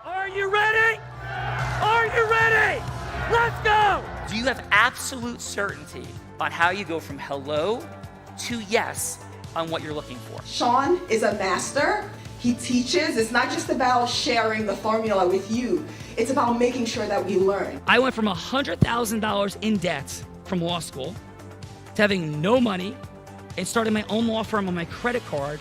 Are you ready? Are you ready? Let's go! Do you have absolute certainty on how you go from hello to yes on what you're looking for? Sean is a master. He teaches. It's not just about sharing the formula with you. It's about making sure that we learn. I went from $100,000 in debt from law school to having no money and starting my own law firm on my credit card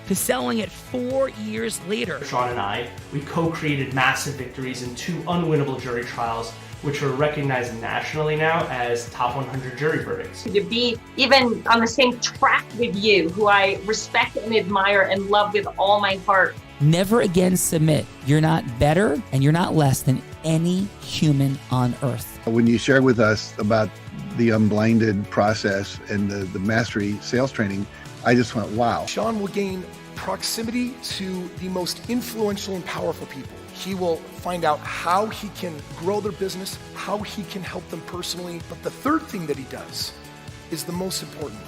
to selling it 4 years later. Sean and I, we co-created massive victories in 2 unwinnable jury trials, which are recognized nationally now as top 100 jury verdicts. To be even on the same track with you, who I respect and admire and love with all my heart. Never again submit. You're not better and you're not less than any human on earth. When you shared with us about the Unblinded process and the mastery sales training, I just went, wow. Sean will gain proximity to the most influential and powerful people. He will find out how he can grow their business, how he can help them personally. But the third thing that he does is the most important.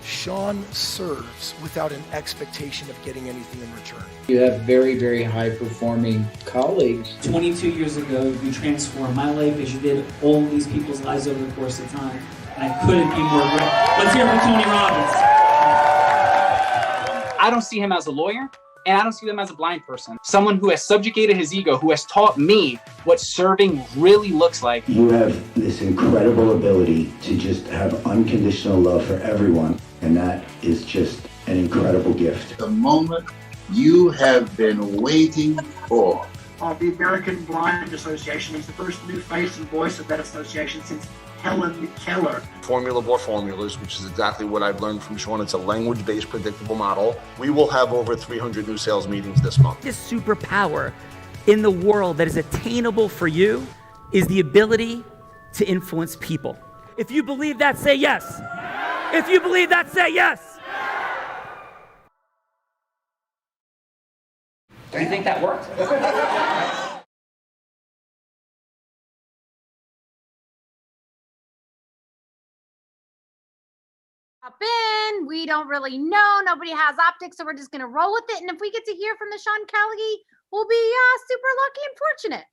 Sean serves without an expectation of getting anything in return. You have very, very high performing colleagues. 22 years ago, you transformed my life as you did all these people's lives over the course of time. And I couldn't be more grateful. Let's hear it for Tony Robbins. I don't see him as a lawyer, and I don't see him as a blind person. Someone who has subjugated his ego, who has taught me what serving really looks like. You have this incredible ability to just have unconditional love for everyone, and that is just an incredible gift. The moment you have been waiting for. The American Blind Association is the first new face and voice of that association since Helen Keller. Formula for formulas, which is exactly what I've learned from Sean. It's a language-based predictable model. We will have over 300 new sales meetings this month. This superpower in the world that is attainable for you is the ability to influence people. If you believe that, say yes. If you believe that, say yes. Do you think that worked? Hop in. We don't really know. Nobody has optics, so we're just going to roll with it. And if we get to hear from the Sean Kelly, we'll be super lucky and fortunate.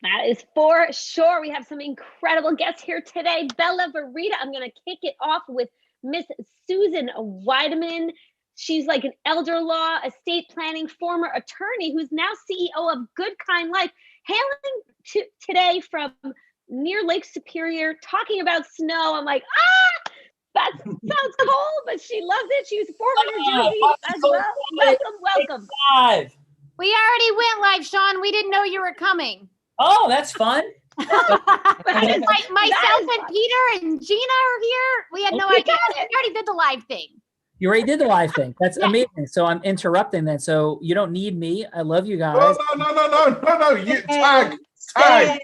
That is for sure. We have some incredible guests here today. Bella Verita. I'm going to kick it off with Miss Susan Weidman. She's like an elder law, estate planning, former attorney who's now CEO of Good Kind Life, hailing today from near Lake Superior, talking about snow. I'm like, that sounds cold, but she loves it. She was former New Jersey as well. Welcome. We already went live, Sean. We didn't know you were coming. Oh, that's fun. Myself and Peter and Gina are here. We had no idea. We already did the live thing. You already did the live thing. That's amazing. So I'm interrupting then. So you don't need me. I love you guys. No. You tag. Tag.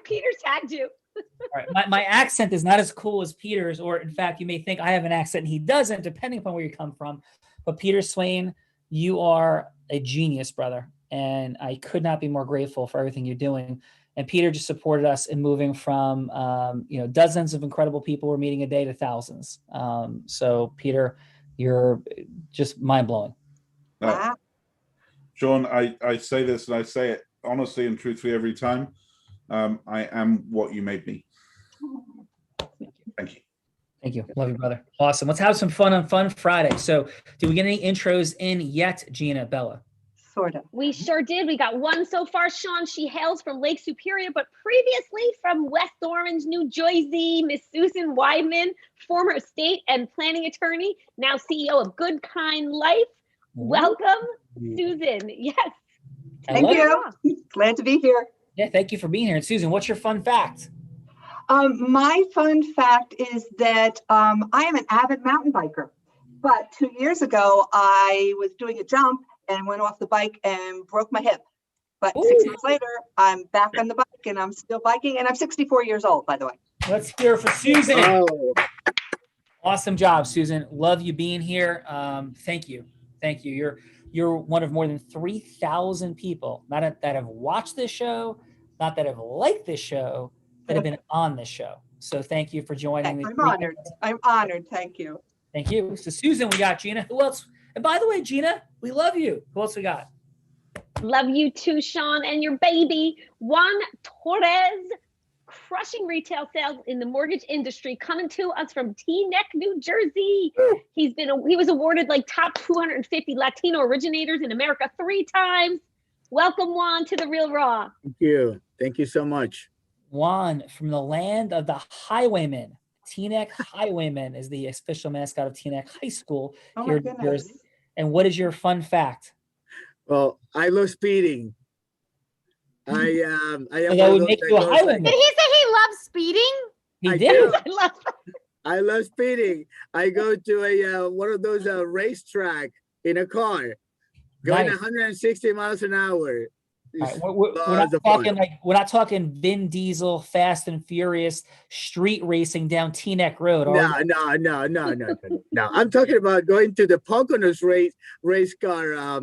Peter tagged you. All right. My accent is not as cool as Peter's, or in fact, you may think I have an accent and he doesn't, depending upon where you come from. But Peter Swain, you are a genius, brother. And I could not be more grateful for everything you're doing. And Peter just supported us in moving from, dozens of incredible people we're meeting a day to thousands. So Peter, you're just mind blowing. Wow. Sean, I say this and I say it honestly and truthfully every time. I am what you made me. Thank you. Thank you. Love you, brother. Awesome. Let's have some fun on Fun Friday. So did we get any intros in yet, Gina, Bella? Sort of. We sure did. We got one so far. Sean, she hails from Lake Superior, but previously from West Orange, New Jersey. Miss Susan Weidman, former estate and planning attorney, now CEO of Good Kind Life. Welcome, Susan. Yes. Thank you. Glad to be here. Yeah, thank you for being here. And Susan, what's your fun fact? My fun fact is that I am an avid mountain biker. But 2 years ago, I was doing a jump and went off the bike and broke my hip. But 6 years later, I'm back on the bike and I'm still biking. And I'm 64 years old, by the way. Let's hear it for Susan. Oh. Awesome job, Susan. Love you being here. Thank you. Thank you. You're one of more than 3,000 people that have watched this show, not that have liked this show, that have been on this show. So thank you for joining me. I'm honored. I'm honored. Thank you. Thank you. So Susan, we got Gina. Who else? And by the way, Gina, we love you. Who else we got? Love you too, Sean, and your baby. Juan Torres, crushing retail sales in the mortgage industry, coming to us from Teaneck, New Jersey. He was awarded like top 250 Latino originators in America 3 times. Welcome, Juan, to the Real Raw. Thank you. Thank you so much. Juan, from the land of the Highwaymen. Teaneck Highwaymen is the official mascot of Teaneck High School here in New Jersey. And what is your fun fact? Well, I love speeding. I am that would make you a Highwayman. Did he say he loves speeding? He did. I love speeding. I go to a one of those racetrack in a car, going Nice. 160 miles an hour. All right, we're not talking Vin Diesel, Fast and Furious, street racing down Teaneck Road. are we? No. I'm talking about going to the Poconos race car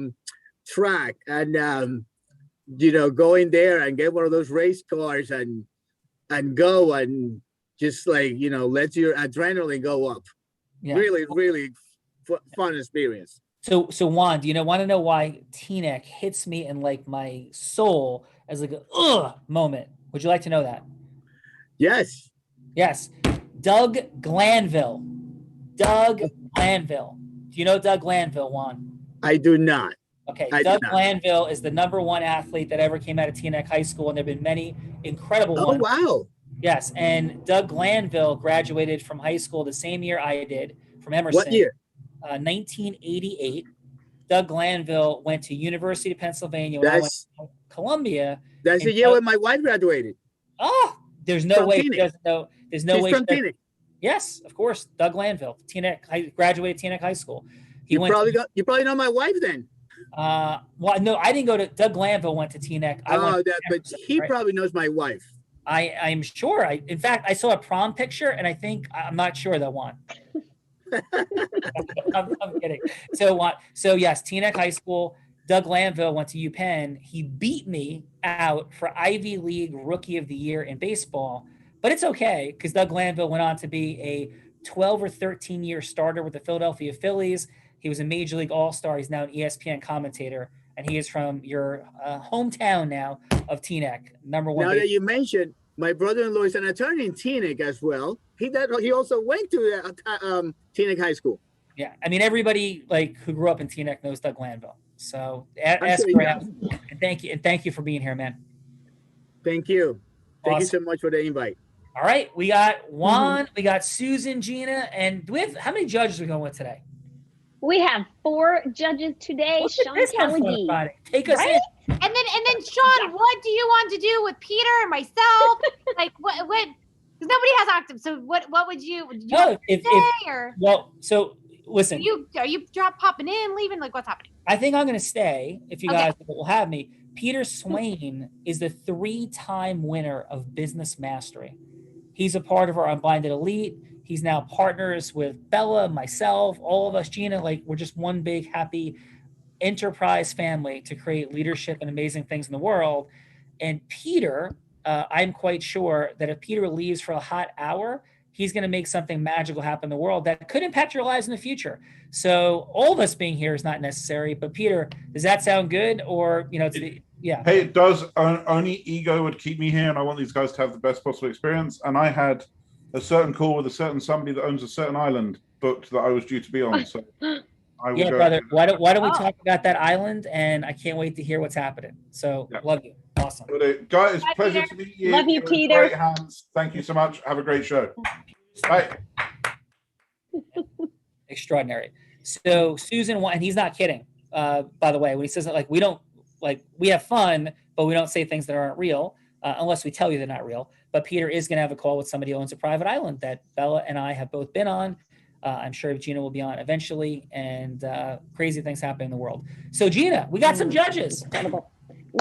track and going there and get one of those race cars and go and just let your adrenaline go up. Yeah. Really fun experience. So Juan, do you want to know why Teaneck hits me in like my soul as like a moment? Would you like to know that? Yes. Doug Glanville. Do you know Doug Glanville, Juan? I do not. Okay, I Doug do not. Glanville is the #1 athlete that ever came out of Teaneck High School, and there have been many incredible ones. Oh, wow. Yes, and Doug Glanville graduated from high school the same year I did, from Emerson. What year? 1988. Doug Glanville went to University of Pennsylvania when I went to Columbia. That's the year when my wife graduated. Oh, there's no From way she Teaneck. doesn't know. There's no She's way. from she doesn't- Teaneck. Yes, of course. Doug Glanville, graduated Teaneck High School. You probably know my wife then. Well, no, I didn't go to. Doug Glanville went to Teaneck. But he probably knows my wife. I'm sure. In fact, I saw a prom picture, and I'm not sure that one. I'm kidding. So yes, Teaneck High School. Doug Glanville went to UPenn. He beat me out for Ivy League Rookie of the Year in baseball, but it's okay because Doug Glanville went on to be a 12 or 13 year starter with the Philadelphia Phillies. He was a Major League All-Star. He's now an ESPN commentator, and he is from your hometown now of Teaneck, #1. Now that you mentioned, my brother-in-law is an attorney in Teaneck as well. He also went to Teaneck High School. Yeah, I mean everybody who grew up in Teaneck knows Doug Glanville. So ask around, and thank you for being here, man. Thank you. Thank you Awesome. so much for the invite. All right, we got Juan, we got Susan, Gina, and how many judges are we going with today? We have 4 judges today. Look at Sean this one, Kelly. Friday. Take us in. And then Sean, what do you want to do with Peter and myself? what? Because nobody has octave. So what would you? Would you No, want to if- stay or? Well, so listen. Are you popping in, leaving? Like what's happening? I think I'm going to stay if you Okay. guys will have me. Peter Swain is the 3-time winner of Business Mastery. He's a part of our Unblinded Elite. He's now partners with Bella, myself, all of us, Gina. We're just one big happy enterprise family to create leadership and amazing things in the world. And Peter, I'm quite sure that if Peter leaves for a hot hour, he's going to make something magical happen in the world that could impact your lives in the future. So all of us being here is not necessary. But Peter, does that sound good? Or, yeah. Hey, it does. Only ego would keep me here, and I want these guys to have the best possible experience. And I had a certain call with a certain somebody that owns a certain island booked that I was due to be on. So I will Yeah, go. brother. Why don't we talk about that island? And I can't wait to hear what's happening. So love you. Awesome. Guys, Bye, pleasure Peter. to meet you. Love you, You're in Peter. Great hands. Thank you so much. Have a great show. Bye. Extraordinary. So Susan, and he's not kidding, by the way, when he says that, we have fun, but we don't say things that aren't real, unless we tell you they're not real. But Peter is going to have a call with somebody who owns a private island that Bella and I have both been on. I'm sure Gina will be on eventually, and crazy things happen in the world. So Gina, we got some judges.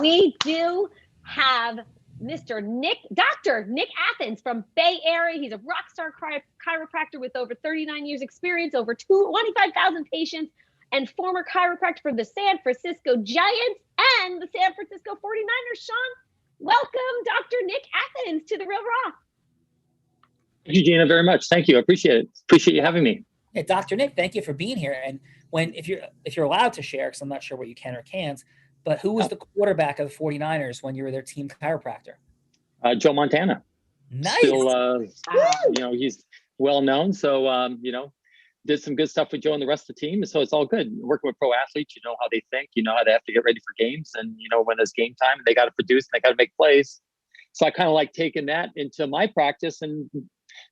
We do have Dr. Nick Athens from Bay Area. He's a rock star chiropractor with over 39 years experience, over 25,000 patients, and former chiropractor for the San Francisco Giants and the San Francisco 49ers. Sean, welcome Dr. Nick Athens to The Real Raw. Thank you, Gina, very much. Thank you. I appreciate it. Appreciate you having me. Yeah, Dr. Nick, thank you for being here. And if you're allowed to share, because I'm not sure what you can or can't, but who was the quarterback of the 49ers when you were their team chiropractor? Joe Montana. Nice. Still, he's well known. So, did some good stuff with Joe and the rest of the team. So it's all good. Working with pro athletes, you know how they think, you know how they have to get ready for games. And, when it's game time, they got to produce, and they got to make plays. So I kind of like taking that into my practice and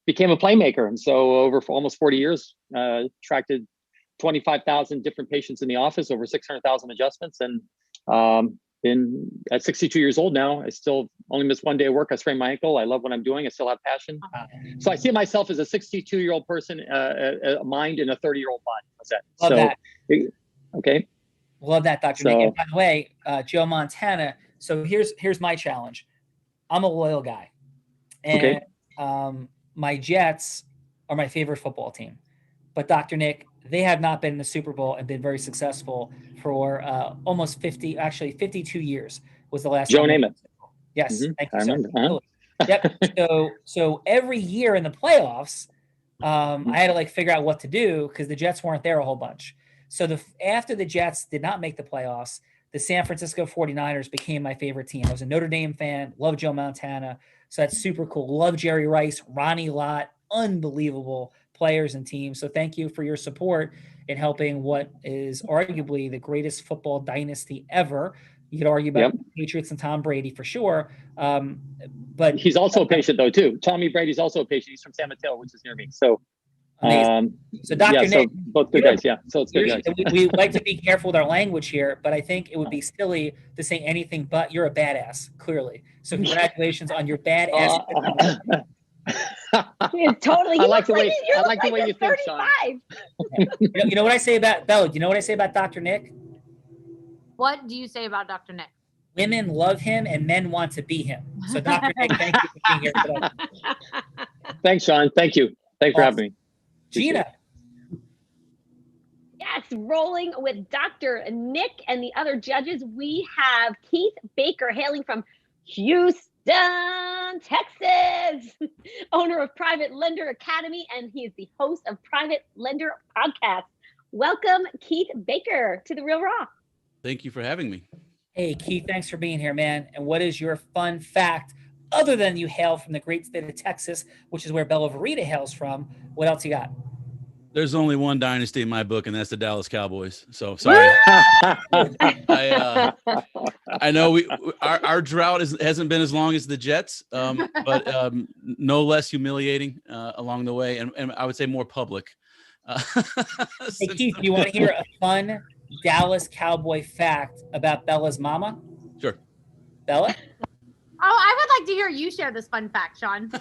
became a playmaker. And so over for almost 40 years, attracted 25,000 different patients in the office, over 600,000 adjustments. And been at 62 years old now. I still only miss one day of work. I sprained my ankle. I love what I'm doing. I still have passion. So I see myself as a 62-year-old person, a mind in a 30-year-old body. How's that? Love that. Okay. Love that, Dr. Nick. And by the way, Joe Montana. So here's my challenge. I'm a loyal guy, and my Jets are my favorite football team. But Dr. Nick, they have not been in the Super Bowl and been very successful for almost 52 years was the last Joe time. Namath. Yes. Mm-hmm. Thank you, I remember. Yep. So every year in the playoffs, I had to figure out what to do because the Jets weren't there a whole bunch. So after the Jets did not make the playoffs, the San Francisco 49ers became my favorite team. I was a Notre Dame fan, love Joe Montana. So that's super cool. Love Jerry Rice, Ronnie Lott, unbelievable players and teams. So thank you for your support in helping what is arguably the greatest football dynasty ever. You could argue about the Patriots and Tom Brady for sure. But he's also a patient though too. Tommy Brady's also a patient. He's from San Mateo, which is near me. So so Dr. Nick, both good guys. Yeah. So it's good guys. We like to be careful with our language here, but I think it would be silly to say anything but you're a badass, clearly. So congratulations on your badass. Totally. I like the way you think, Sean. You know what I say about Bella? You know what I say about Dr. Nick? What do you say about Dr. Nick? Women love him and men want to be him. So Dr. Nick, thank you for being here today. Thanks, Sean. Thank you. Thanks for having me. Gina. Yes, rolling with Dr. Nick and the other judges, we have Keith Baker hailing from Houston, Texas, owner of Private Lender Academy, and he is the host of Private Lender Podcast. Welcome, Keith Baker, to The Real Raw. Thank you for having me. Hey, Keith, thanks for being here, man. And what is your fun fact, other than you hail from the great state of Texas, which is where Bella Verita hails from? What else you got? There's only one dynasty in my book, and that's the Dallas Cowboys. So sorry. I know our drought hasn't been as long as the Jets, but no less humiliating along the way, and I would say more public. Hey, Keith, do you want to hear a fun Dallas Cowboy fact about Bella's mama? Sure. Bella? Oh, I would like to hear you share this fun fact, Sean.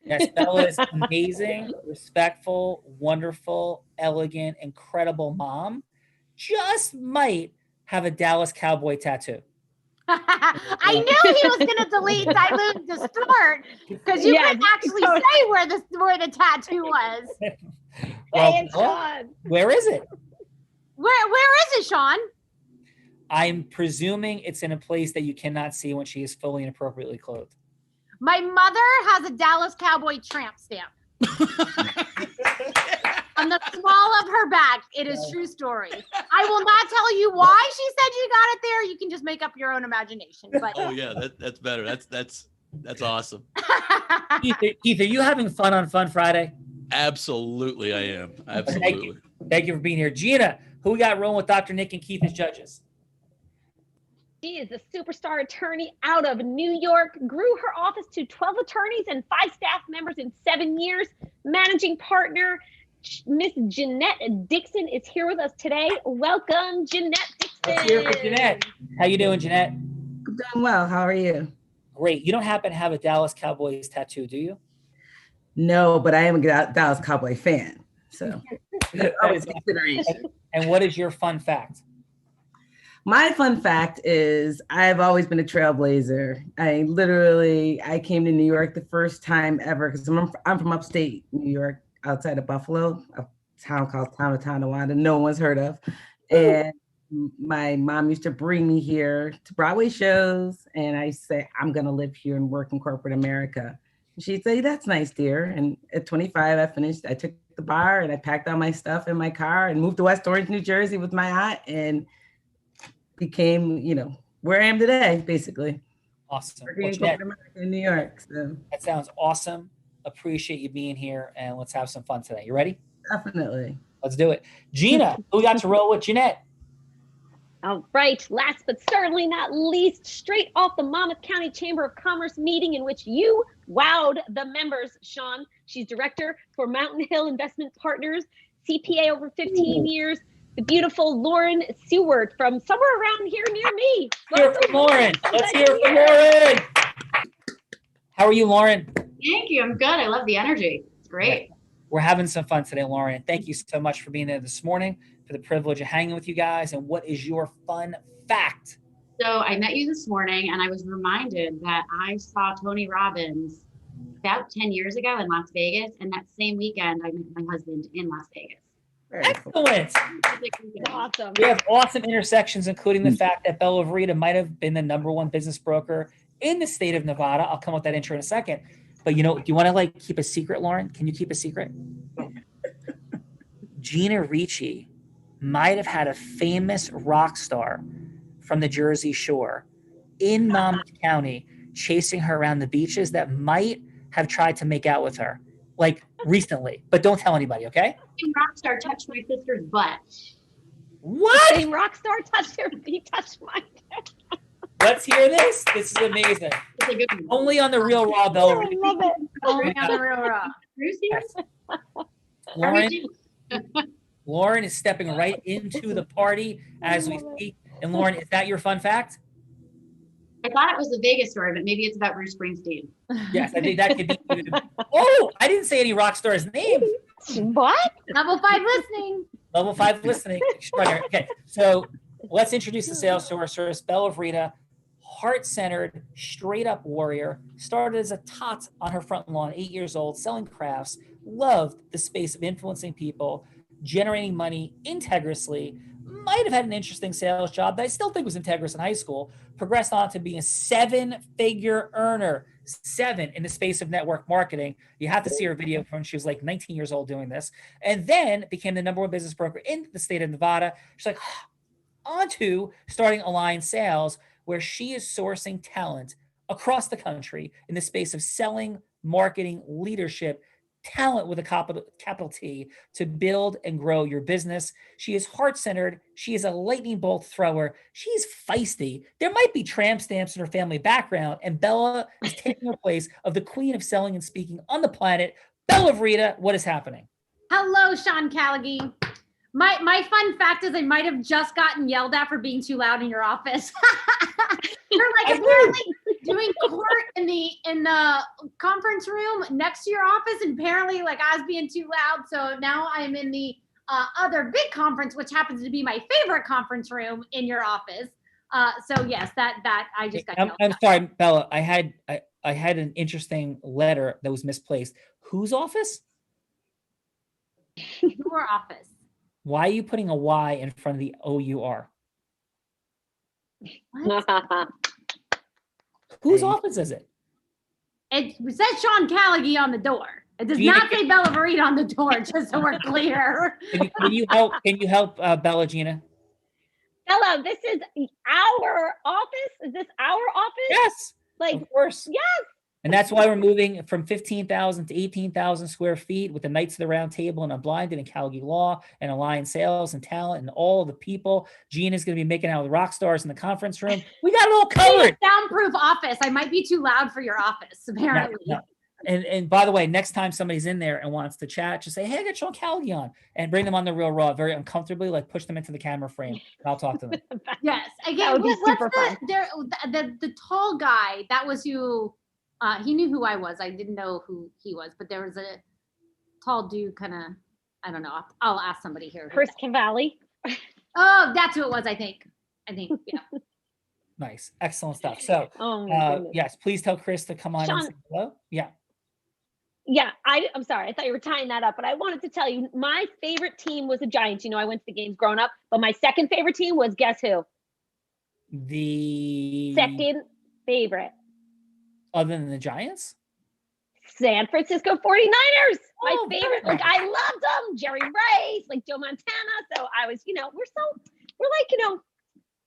Yes, Bella is amazing, respectful, wonderful, elegant, incredible mom. Just might have a Dallas Cowboy tattoo. I knew he was going to dilute the start because you couldn't actually say where the tattoo was. Well, where is it? Where is it, Sean? I'm presuming it's in a place that you cannot see when she is fully and appropriately clothed. My mother has a Dallas Cowboy tramp stamp. On the small of her back. It is true story. I will not tell you why she said you got it there. You can just make up your own imagination. But oh yeah, that's better. That's awesome. Keith, are you having fun on Fun Friday? Absolutely, I am. Absolutely. Thank you for being here. Gina, who we got rolling with Dr. Nick and Keith as judges? She is a superstar attorney out of New York, grew her office to 12 attorneys and 5 staff members in 7 years. Managing partner, Miss Jeanette Dixon is here with us today. Welcome, Jeanette Dixon. Let's hear it for Jeanette. How you doing, Jeanette? I'm doing well. How are you? Great. You don't happen to have a Dallas Cowboys tattoo, do you? No, but I am a Dallas Cowboy fan. So always consideration. And what is your fun fact? My fun fact is I've always been a trailblazer. I came to New York the first time ever because I'm from upstate New York, outside of Buffalo, a town called Tonawanda, no one's heard of. And my mom used to bring me here to Broadway shows, and I say, I'm gonna live here and work in corporate America. And she'd say, that's nice, dear. And at 25, I took the bar and I packed all my stuff in my car and moved to West Orange, New Jersey with my aunt and became, where I am today, basically. Awesome. Working Well, in Jeanette, corporate America in New York. So that sounds awesome. Appreciate you being here, and let's have some fun today. You ready? definitely. Let's do it. Gina, who we got to roll with? Jeanette. All right, last but certainly not least, straight off the Monmouth County Chamber of Commerce meeting in which you wowed the members, Sean. She's director for Mountain Hill Investment Partners, CPA over 15 years. The beautiful Lauren Seward from somewhere around here near me. Hear from Lauren. Let's hear from Lauren. How are you, Lauren? Thank you. I'm good. I love the energy. It's great. Yeah. We're having some fun today, Lauren. And thank you so much for being there this morning, for the privilege of hanging with you guys. And what is your fun fact? So I met you this morning and I was reminded that I saw Tony Robbins about 10 years ago in Las Vegas. And that same weekend, I met my husband in Las Vegas. Excellent. Awesome. We have awesome intersections, including the fact that Bella Verita might have been the #1 business broker in the state of Nevada. I'll come with that intro in a second. But do you want to keep a secret, Lauren? Can you keep a secret? Gina Ricci might have had a famous rock star from the Jersey Shore in Monmouth County chasing her around the beaches that might have tried to make out with her, recently. But don't tell anybody, okay? Same rock star touched my sister's butt. What? The same rock star he touched mine. Let's hear this. This is amazing. It's a good one. Only on the Real Raw, Bella. I love it. Only on the Real Raw. Yes. Lauren is stepping right into the party as we speak. And Lauren, is that your fun fact? I thought it was a Vegas story, but maybe it's about Bruce Springsteen. Yes, I think that could be. Oh, I didn't say any rock star's name. What? Level 5 listening. Level 5 listening. Extraordinary. Okay, so let's introduce the sales sorceress, Bella Verita, heart-centered, straight-up warrior, started as a tot on her front lawn, 8 years old, selling crafts, loved the space of influencing people, generating money integrously, might have had an interesting sales job that I still think was integrous in high school, progressed on to being a 7-figure earner, 7 in the space of network marketing. You have to see her video from when she was 19 years old doing this, and then became the #1 business broker in the state of Nevada. She's on to starting Align Sales, where she is sourcing talent across the country in the space of selling, marketing, leadership, talent with a capital T to build and grow your business. She is heart-centered. She is a lightning bolt thrower. She's feisty. There might be tramp stamps in her family background, and Bella is taking the place of the queen of selling and speaking on the planet. Bella Verita, what is happening? Hello, Sean Callaghy. My fun fact is I might have just gotten yelled at for being too loud in your office. You're apparently doing court in the conference room next to your office, and apparently I was being too loud. So now I'm in the other big conference, which happens to be my favorite conference room in your office. So yes, that I just got yelled I'm at. sorry, Bella. I had an interesting letter that was misplaced. Whose office? Your office. Why are you putting a Y in front of the OUR? Whose office is it? It says Sean Callaghy on the door. It does not say Bella Verita on the door, just so we're clear. Can you help? Can you help Bella, Gina? Bella, this is our office. Is this our office? Yes. Of course. Yes. And that's why we're moving from 15,000 to 18,000 square feet with the Knights of the Round Table and Unblinded and Callaghy Law and Align Sales and Talent and all the people. Gina's going to be making out with rock stars in the conference room. We got it all covered. Soundproof office. I might be too loud for your office, apparently. No. And by the way, next time somebody's in there and wants to chat, just say, hey, I got Sean Callaghy on, and bring them on the Real Raw very uncomfortably, push them into the camera frame. And I'll talk to them. Yes. That Again, would be what's super fun. the tall guy, that was who, he knew who I was. I didn't know who he was, but there was a tall dude I don't know. I'll ask somebody here. Chris Cavalli. Oh, that's who it was, I think. Yeah. Nice. Excellent stuff. So, Oh my goodness. yes, please tell Chris to come on and Sean. say hello. Yeah. Yeah, I'm sorry. I thought you were tying that up, but I wanted to tell you my favorite team was the Giants. I went to the games growing up, but my second favorite team was guess who? The Second favorite. Other than the Giants? San Francisco 49ers. My Oh, favorite. very nice. I loved them. Jerry Rice, Joe Montana. So I was, we're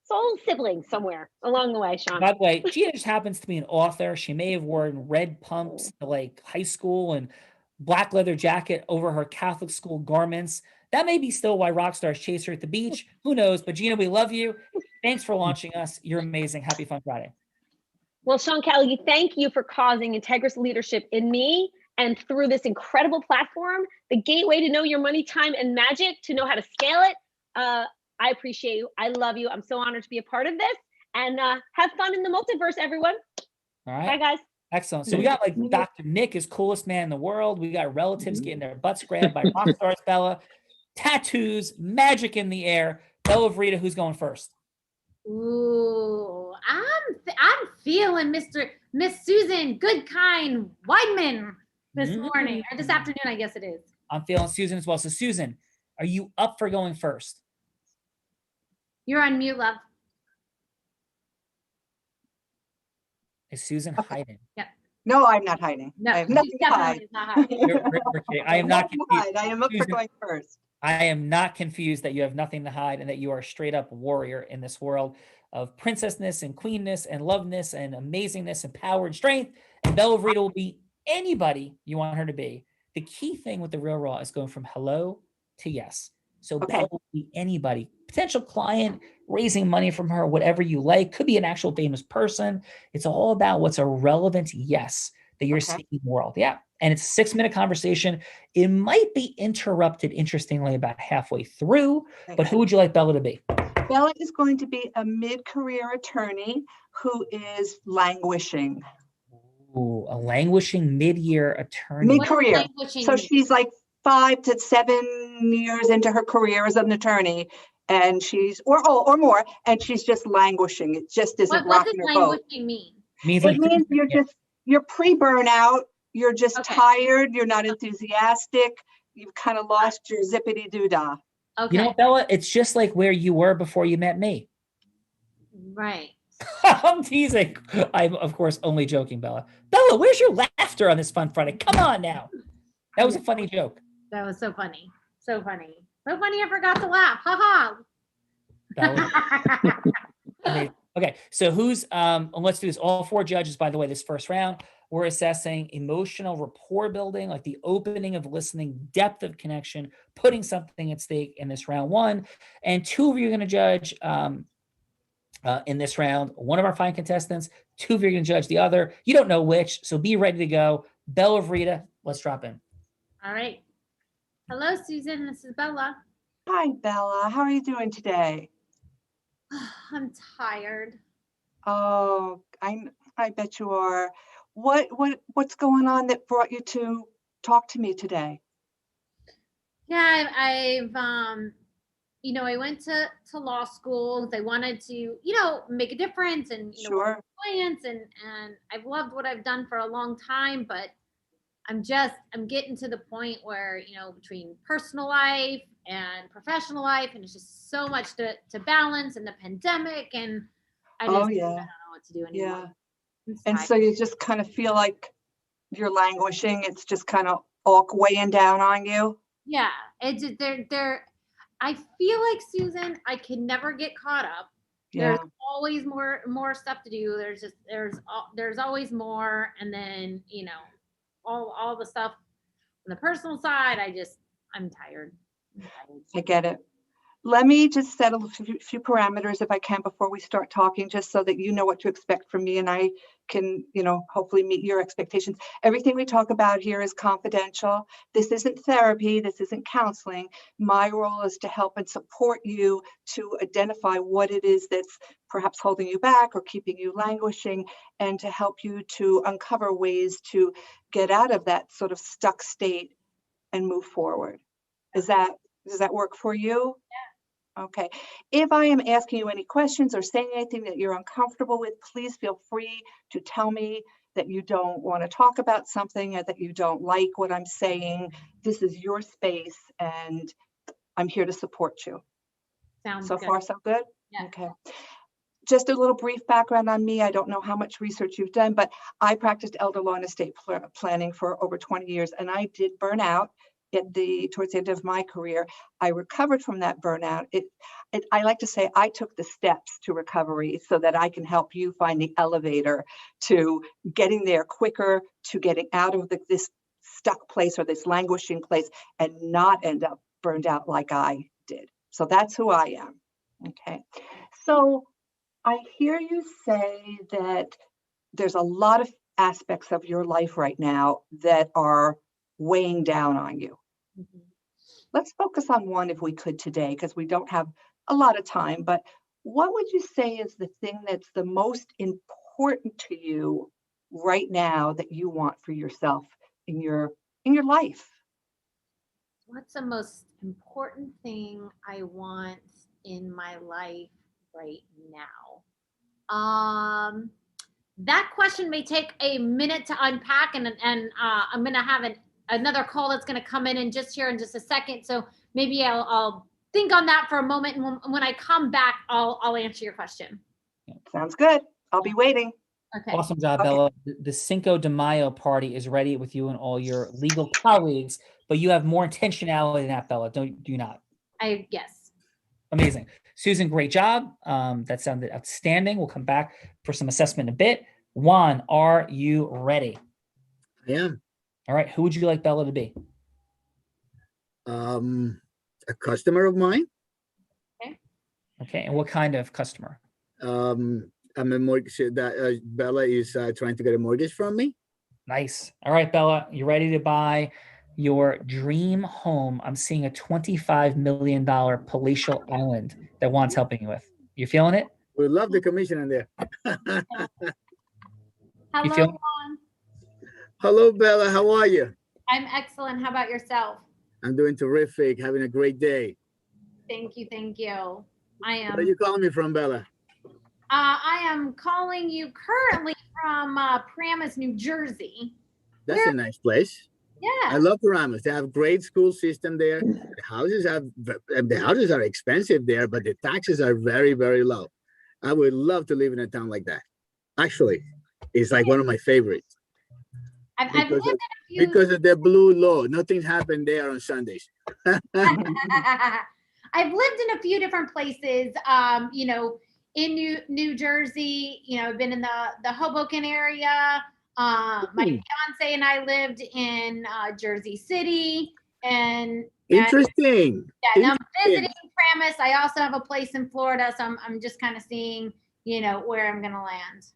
soul sibling somewhere along the way, Sean. By the way, Gina just happens to be an author. She may have worn red pumps to like high school and black leather jacket over her Catholic school garments. That may be still why rock stars chase her at the beach. Who knows? But Gina, we love you. Thanks for launching us. You're amazing. Happy Fun Friday. Well, Sean Callagy, thank you for causing integrous leadership in me and through this incredible platform, the gateway to know your money, time, and magic, to know how to scale it. I appreciate you. I love you. I'm so honored to be a part of this. And have fun in the multiverse, everyone. All right. Bye, guys. Excellent. So we got like Dr. Nick is coolest man in the world. We got relatives getting their butts grabbed by rock stars, Bella. Tattoos, magic in the air. Bella Verita, who's going first? Ooh, I'm feeling Miss Susan Goodkind Weidman this morning or this afternoon, I guess it is. I'm feeling Susan as well. So Susan, are you up for going first? You're on mute, love. Is Susan hiding? Yep. No, I'm not hiding. No, I have nothing to hide. is not hiding. I am not confused. I am up for going first. I am not confused that you have nothing to hide and that you are a straight up warrior in this world of princessness and queenness and loveness and amazingness and power and strength. And Bella Verita will be anybody you want her to be. The key thing with the Real Raw is going from hello to yes. So Bella will be anybody, potential client, raising money from her, whatever you like. Could be an actual famous person. It's all about what's a relevant yes that you're seeing in the world. Yeah. And it's a 6-minute conversation. It might be interrupted, interestingly, about halfway through. But who would you like Bella to be? Bella is going to be a mid-career attorney who is languishing. Ooh, a languishing mid-year attorney. Mid-career. So she's like 5 to 7 years into her career as an attorney, and she's or more, and she's just languishing. It just isn't rocking her boat. What does languishing mean? It means you're pre-burnout. You're just tired. You're not enthusiastic. You've kind of lost your zippity doo dah. Okay. You know what, Bella? It's just like where you were before you met me. Right. I'm teasing. I'm, of course, only joking, Bella. Bella, where's your laughter on this Fun Friday? Come on now. That was a funny joke. That was so funny. So funny. So funny I forgot to laugh. Ha ha. Okay, so who's let's do this. All 4 judges, by the way, this first round, we're assessing emotional rapport building, like the opening of listening, depth of connection, putting something at stake in this round 1. And 2 of you are going to judge in this round. One of our fine contestants, 2 of you are going to judge the other. You don't know which, so be ready to go. Bella Verita, let's drop in. All right. Hello, Susan. This is Bella. Hi, Bella. How are you doing today? I'm tired. Oh, I bet you are. What's going on that brought you to talk to me today? Yeah, I've I went to law school. I wanted to, make a difference and work with clients, and I've loved what I've done for a long time, but I'm getting to the point where, between personal life and professional life, and it's just so much to balance, and the pandemic, and I don't know what to do anymore. Yeah. And so you just kind of feel like you're languishing. It's just kind of all weighing down on you. Yeah. It's just, I feel like, Susan, I can never get caught up. Yeah. There's always more stuff to do. There's always more. And then, all the stuff on the personal side, I'm tired. I get it. Let me just set a few parameters if I can before we start talking, just so that you know what to expect from me and I can, hopefully meet your expectations. Everything we talk about here is confidential. This isn't therapy. This isn't counseling. My role is to help and support you to identify what it is that's perhaps holding you back or keeping you languishing, and to help you to uncover ways to get out of that sort of stuck state and move forward. Does that work for you? Yeah. Okay. If I am asking you any questions or saying anything that you're uncomfortable with, please feel free to tell me that you don't want to talk about something or that you don't like what I'm saying. This is your space and I'm here to support you. Sounds so good. far, so good? Yeah. Okay. Just a little brief background on me. I don't know how much research you've done, but I practiced elder law and estate planning for over 20 years, and I did burn out towards the end of my career, I recovered from that burnout. I like to say I took the steps to recovery so that I can help you find the elevator to getting there quicker, to getting out of this stuck place or this languishing place and not end up burned out like I did. So that's who I am. Okay. So I hear you say that there's a lot of aspects of your life right now that are weighing down on you. Mm-hmm. Let's focus on one if we could today, because we don't have a lot of time, but what would you say is the thing that's the most important to you right now that you want for yourself in your life? What's the most important thing I want in my life right now? That question may take a minute to unpack, and I'm going to have another call that's going to come in just here in just a second. So maybe I'll think on that for a moment, and when I come back, I'll answer your question. Sounds good. I'll be waiting. Okay. Awesome job, Bella. The Cinco de Mayo party is ready with you and all your legal colleagues, but you have more intentionality than that, Bella. Do you not? Yes. Amazing. Susan, great job. That sounded outstanding. We'll come back for some assessment in a bit. Juan, are you ready? I am. All right. Who would you like Bella to be? A customer of mine. Okay. And what kind of customer? I'm a mortgage. Bella is trying to get a mortgage from me. Nice. All right, Bella, you ready to buy your dream home? I'm seeing a $25 million palatial island that Juan's helping you with. You feeling it? We love the commission in there. Hello, Juan. Hello, Bella. How are you? I'm excellent. How about yourself? I'm doing terrific. Having a great day. Thank you. Thank you. I am. Where are you calling me from, Bella? I am calling you currently from Paramus, New Jersey. That's a nice place. Yeah. I love Paramus. They have great school system there. The houses are expensive there, but the taxes are very, very low. I would love to live in a town like that. Actually, it's like one of my favorites. I've lived in a few. Because of the blue law, nothing happened there on Sundays. I've lived in a few different places. In New Jersey, I've been in the Hoboken area. My fiance and I lived in Jersey City, and interesting. Yeah, and I'm visiting Paramus. I also have a place in Florida, so I'm just kind of seeing, where I'm gonna land.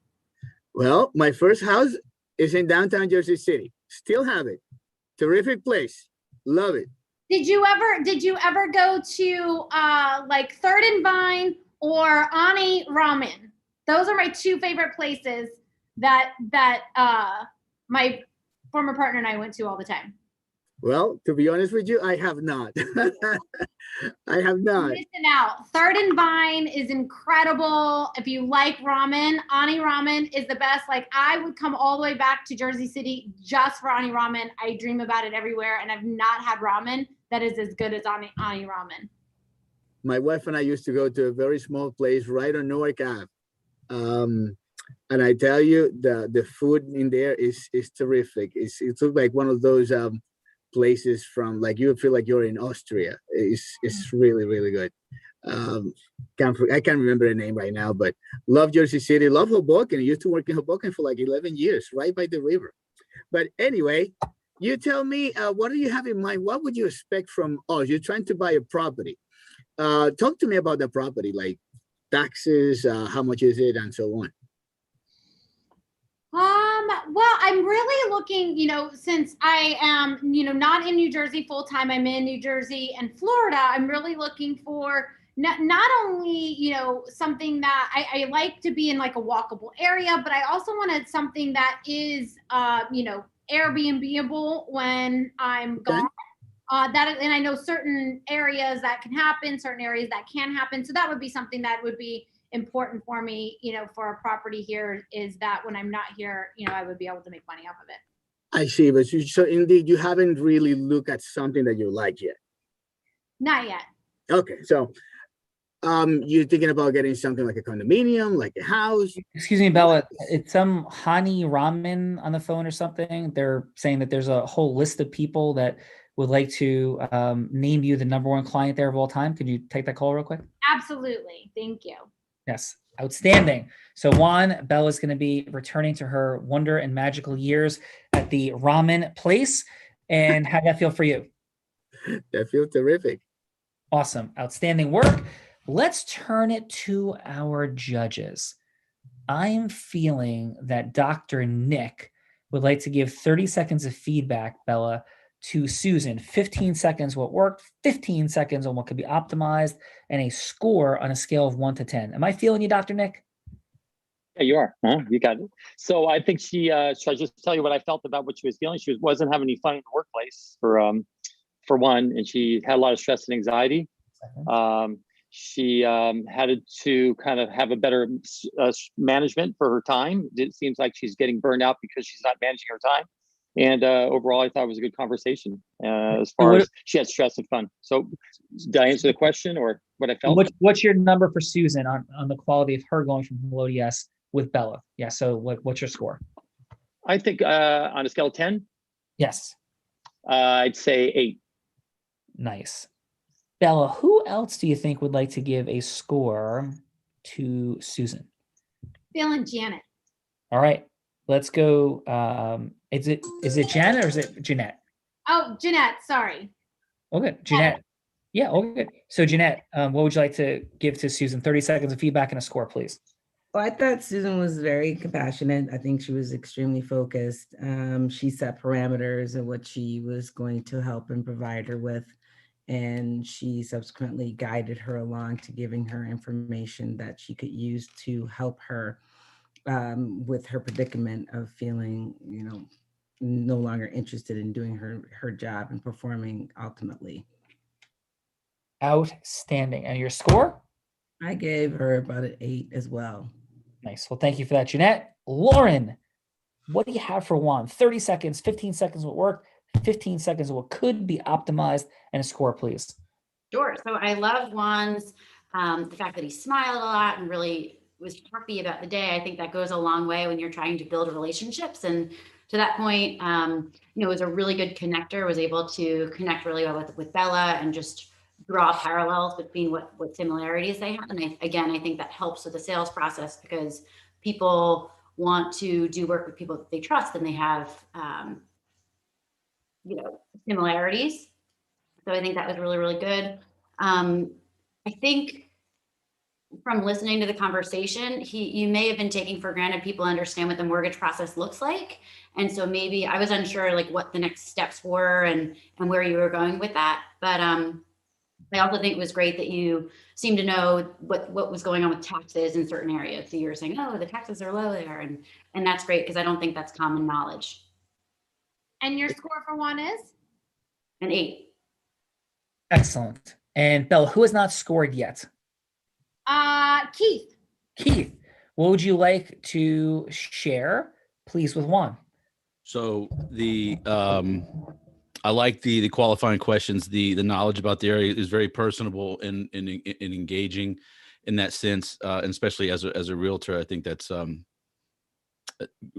Well, my first house is in downtown Jersey City. Still have it. Terrific place. Love it. Did you ever go to like Third and Vine or Ani Ramen? Those are my two favorite places that my former partner and I went to all the time. Well, to be honest with you, I have not. I have not. Missing out. Third and Vine is incredible. If you like ramen, Ani Ramen is the best. Like, I would come all the way back to Jersey City just for Ani Ramen. I dream about it everywhere, and I've not had ramen that is as good as Ani Ramen. My wife and I used to go to a very small place right on Newark Ave. And I tell you, the food in there is terrific. It's like one of those places from, like, you feel like you're in Austria. It's really, really good. I can't remember the name right now, but love Jersey City, love Hoboken. I used to work in Hoboken for like 11 years, right by the river. But anyway, you tell me, what do you have in mind? What would you expect from us? You're trying to buy a property. Talk to me about the property, like taxes, how much is it, and so on. Well, I'm really looking, since I am, not in New Jersey full time, I'm in New Jersey and Florida. I'm really looking for not only, something that I like to be in, like a walkable area, but I also wanted something that is, Airbnb-able when I'm gone. And I know certain areas that can happen, certain areas that can happen. So that would be something that would be important for me, for a property here, is that when I'm not here, I would be able to make money off of it. I see, but so indeed, you haven't really looked at something that you like yet. Not yet. Okay, so you're thinking about getting something like a condominium, like a house. Excuse me, Bella. It's some Hani Ramen on the phone or something. They're saying that there's a whole list of people that would like to name you the #1 client there of all time. Could you take that call real quick? Absolutely. Thank you. Yes. Outstanding. So Juan, Bella's going to be returning to her wonder and magical years at the ramen place. And how'd that feel for you? That feels terrific. Awesome. Outstanding work. Let's turn it to our judges. I'm feeling that Dr. Nick would like to give 30 seconds of feedback, Bella, to Susan. 15 seconds what worked, 15 seconds on what could be optimized, and a score on a scale of 1 to 10. Am I feeling you, Dr. Nick? Yeah, you are. Huh? You got it. So I think should I just tell you what I felt about what she was feeling? She wasn't having any fun in the workplace for one, and she had a lot of stress and anxiety. She had to kind of have a better management for her time. It seems like she's getting burned out because she's not managing her time. And overall, I thought it was a good conversation as far as she had stress and fun. So did I answer the question or what I felt? What's your number for Susan on the quality of her going from hello to yes with Bella? Yeah, so what's your score? I think on a scale of 10? Yes. I'd say 8. Nice. Bella, who else do you think would like to give a score to Susan? Feeling Janet. All right, let's go. Is it Janet or is it Jeanette? Oh, Jeanette, sorry. Okay, Jeanette. Yeah, okay. So Jeanette, what would you like to give to Susan? 30 seconds of feedback and a score, please. Well, I thought Susan was very compassionate. I think she was extremely focused. She set parameters of what she was going to help and provide her with. And she subsequently guided her along to giving her information that she could use to help her with her predicament of feeling, no longer interested in doing her job and performing ultimately. Outstanding. And your score? I gave her about an 8 as well. Nice. Well, thank you for that, Jeanette. Lauren, what do you have for Juan? 30 seconds, 15 seconds will work, 15 seconds of what could be optimized, and a score, please. Sure. So I love Juan's, the fact that he smiled a lot and really was happy about the day. I think that goes a long way when you're trying to build relationships. And to that point, was a really good connector, was able to connect really well with Bella and just draw parallels between what similarities they have. And I think that helps with the sales process because people want to do work with people that they trust and they have, similarities. So I think that was really, really good. I think from listening to the conversation, you may have been taking for granted people understand what the mortgage process looks like. And so maybe I was unsure like what the next steps were and where you were going with that. But I also think it was great that you seemed to know what was going on with taxes in certain areas. So you were saying, oh, the taxes are low there. And that's great because I don't think that's common knowledge. And your score for Juan is? An 8. Excellent. And Bella, who has not scored yet? Keith. Keith, what would you like to share, please, with Juan? So I like the qualifying questions. The knowledge about the area is very personable and engaging in that sense, and especially as a realtor, I think that's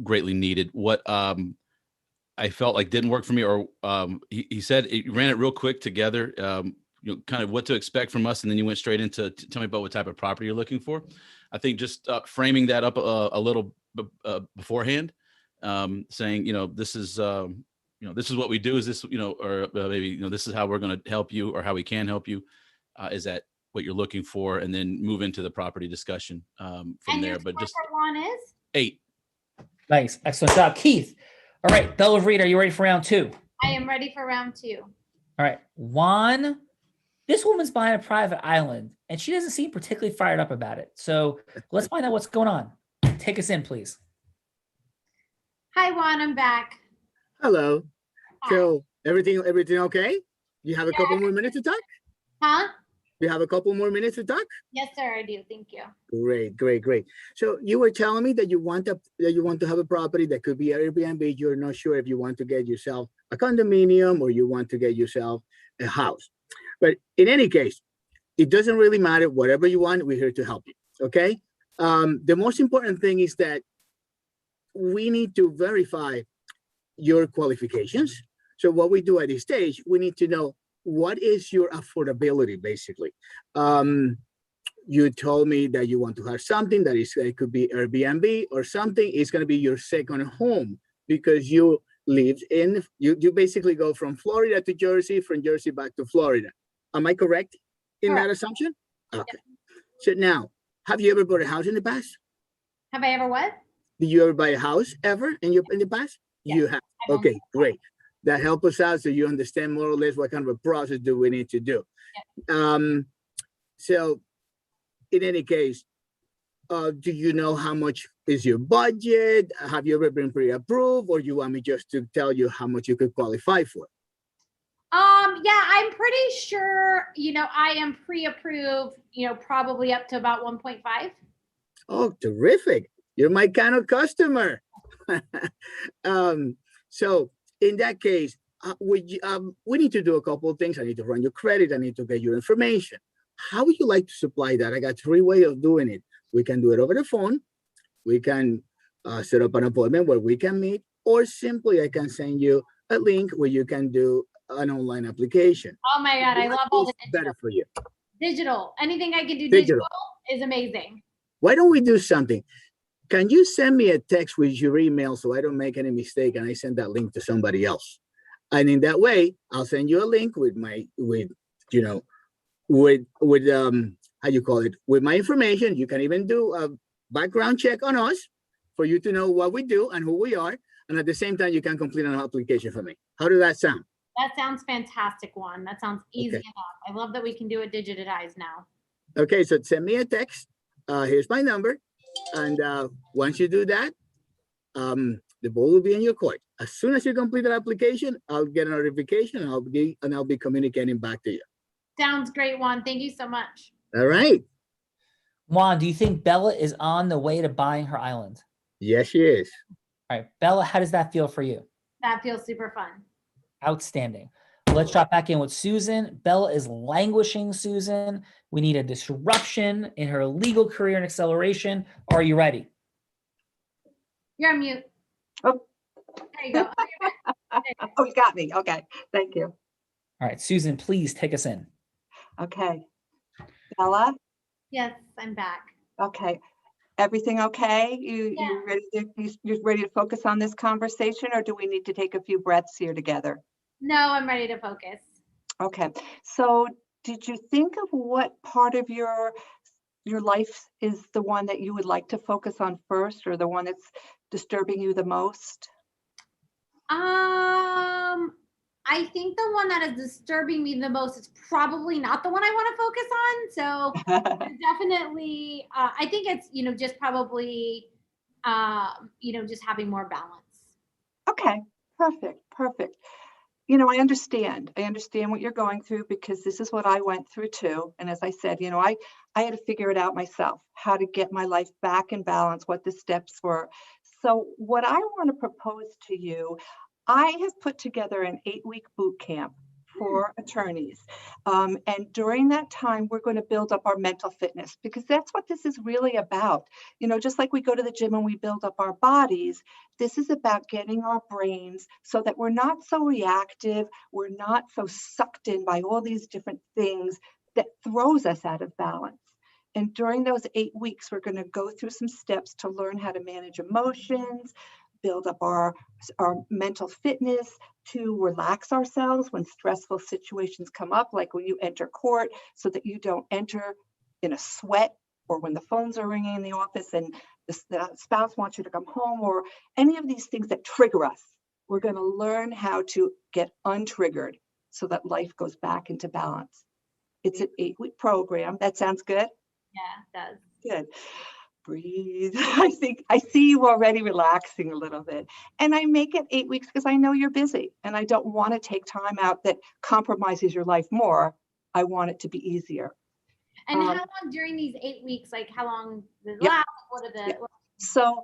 greatly needed. What I felt like didn't work for me, or he said he ran it real quick together. Kind of what to expect from us, and then you went straight into tell me about what type of property you're looking for. I think just framing that up a little beforehand, saying this is this is what we do. Is this or maybe this is how we're going to help you or how we can help you. Is that what you're looking for? And then move into the property discussion from and there. Your But just for Juan is 8. Nice, excellent job, Keith. All right, Bella Reed, are you ready for round 2? I am ready for round 2. All right, Juan. This woman's buying a private island, and she doesn't seem particularly fired up about it. So let's find out what's going on. Take us in, please. Hi, Juan. I'm back. Hello. So everything okay? You have a couple more minutes to talk? Huh? You have a couple more minutes to talk? Yes, sir. I do. Thank you. Great. So you were telling me that you want to have a property that could be Airbnb. You're not sure if you want to get yourself a condominium or you want to get yourself a house. But in any case, it doesn't really matter. Whatever you want, we're here to help you. Okay. The most important thing is that we need to verify your qualifications. So what we do at this stage, we need to know what is your affordability, basically. You told me that you want to have something that is, it could be Airbnb or something. It's going to be your second home because you lived in, you basically go from Florida to Jersey, from Jersey back to Florida. Am I correct in that assumption? Okay. So now, have you ever bought a house in the past? Have I ever what? Did you ever buy a house ever in the past? Yes. You have. Okay, great. That helps us out so you understand more or less what kind of a process do we need to do. So in any case, do you know how much is your budget? Have you ever been pre-approved, or you want me just to tell you how much you could qualify for? Yeah, I'm pretty sure, I am pre-approved, probably up to about 1.5. Oh, terrific. You're my kind of customer. So in that case, we need to do a couple of things. I need to run your credit. I need to get your information. How would you like to supply that? I got 3 ways of doing it. We can do it over the phone. We can set up an appointment where we can meet, or simply I can send you a link where you can do an online application. Oh my God, I love all the digital. Better for you. Digital. Anything I can do digital is amazing. Why don't we do something? Can you send me a text with your email so I don't make any mistake and I send that link to somebody else? And in that way, I'll send you a link with my, how you call it, with my information. You can even do a background check on us for you to know what we do and who we are. And at the same time, you can complete an application for me. How does that sound? That sounds fantastic, Juan. That sounds easy enough. I love that we can do it digitized now. Okay, so send me a text. Here's my number. And once you do that, the ball will be in your court. As soon as you complete that application, I'll get a notification and I'll be communicating back to you. Sounds great, Juan. Thank you so much. All right. Juan, do you think Bella is on the way to buying her island? Yes, she is. All right, Bella, how does that feel for you? That feels super fun. Outstanding. Let's drop back in with Susan. Bella is languishing, Susan. We need a disruption in her legal career and acceleration. Are you ready? You're on mute. Oh. There you go. Oh, you got me. Okay. Thank you. All right, Susan, please take us in. Okay. Bella? Yes, I'm back. Okay. Everything okay? You ready to focus on this conversation, or do we need to take a few breaths here together? No, I'm ready to focus. Okay. So did you think of what part of your life is the one that you would like to focus on first, or the one that's disturbing you the most? I think the one that is disturbing me the most is probably not the one I want to focus on. So definitely, I think it's, just probably, just having more balance. Okay, perfect. I understand what you're going through, because this is what I went through too. And as I said, I had to figure it out myself, how to get my life back in balance, what the steps were. So what I want to propose to you, I have put together an 8-week boot camp for attorneys. And during that time, we're going to build up our mental fitness, because that's what this is really about. Just like we go to the gym and we build up our bodies, this is about getting our brains so that we're not so reactive, we're not so sucked in by all these different things that throws us out of balance. And during those 8 weeks, we're going to go through some steps to learn how to manage emotions, build up our mental fitness, to relax ourselves when stressful situations come up, like when you enter court, so that you don't enter in a sweat, or when the phones are ringing in the office and the spouse wants you to come home, or any of these things that trigger us. We're going to learn how to get untriggered so that life goes back into balance. It's an 8-week program. That sounds good? Yeah, it does. Good. Breathe. I see you already relaxing a little bit. And I make it 8 weeks because I know you're busy and I don't want to take time out that compromises your life more. I want it to be easier. And how long during these 8 weeks, like how long does it last? What are the... So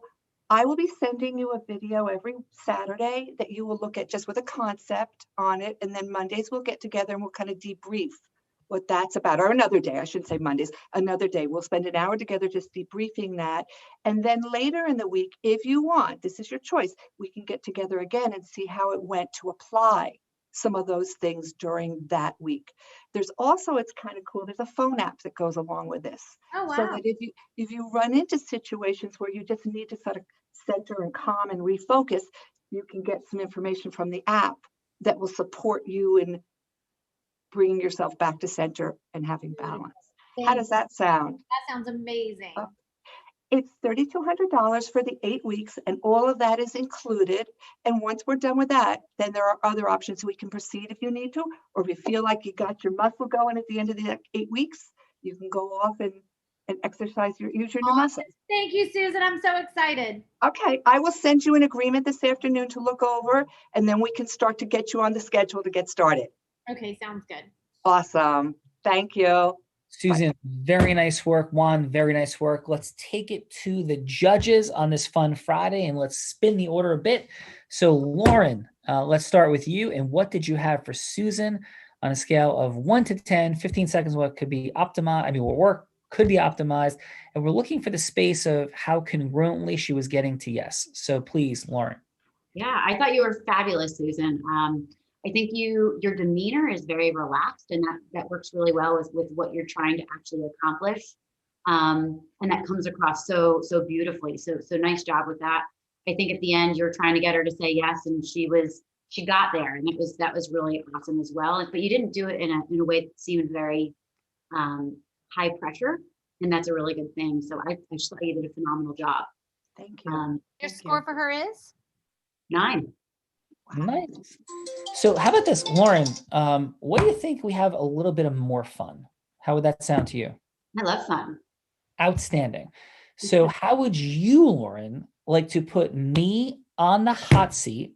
I will be sending you a video every Saturday that you will look at, just with a concept on it. And then Mondays we'll get together and we'll kind of debrief what that's about, or another day, I shouldn't say Mondays, another day. We'll spend an hour together just debriefing that. And then later in the week, if you want, this is your choice, we can get together again and see how it went to apply some of those things during that week. There's also, it's kind of cool, there's a phone app that goes along with this. Oh, wow. So that if you run into situations where you just need to sort of center and calm and refocus, you can get some information from the app that will support you in bringing yourself back to center and having balance. How does that sound? That sounds amazing. It's $3,200 for the 8 weeks, and all of that is included. And once we're done with that, then there are other options. We can proceed if you need to, or if you feel like you got your muscle going at the end of the 8 weeks, you can go off and exercise use your new muscle. Thank you, Susan. I'm so excited. Okay, I will send you an agreement this afternoon to look over, and then we can start to get you on the schedule to get started. Okay, sounds good. Awesome. Thank you. Susan, very nice work. Juan, very nice work. Let's take it to the judges on this fun Friday, and let's spin the order a bit. So Lauren, let's start with you. And what did you have for Susan on a scale of 1 to 10, 15 seconds, what could be optimized? I mean, what work could be optimized. And we're looking for the space of how congruently she was getting to yes. So please, Lauren. Yeah, I thought you were fabulous, Susan. I think your demeanor is very relaxed, and that works really well with what you're trying to actually accomplish. And that comes across so beautifully. So nice job with that. I think at the end you're trying to get her to say yes, and she got there, and that was really awesome as well. But you didn't do it in a way that seemed very high pressure, and that's a really good thing. So I just thought you did a phenomenal job. Thank you. Your score for her is 9. Nice. So how about this, Lauren? What do you think we have a little bit of more fun? How would that sound to you? I love fun. Outstanding. So how would you, Lauren, like to put me on the hot seat,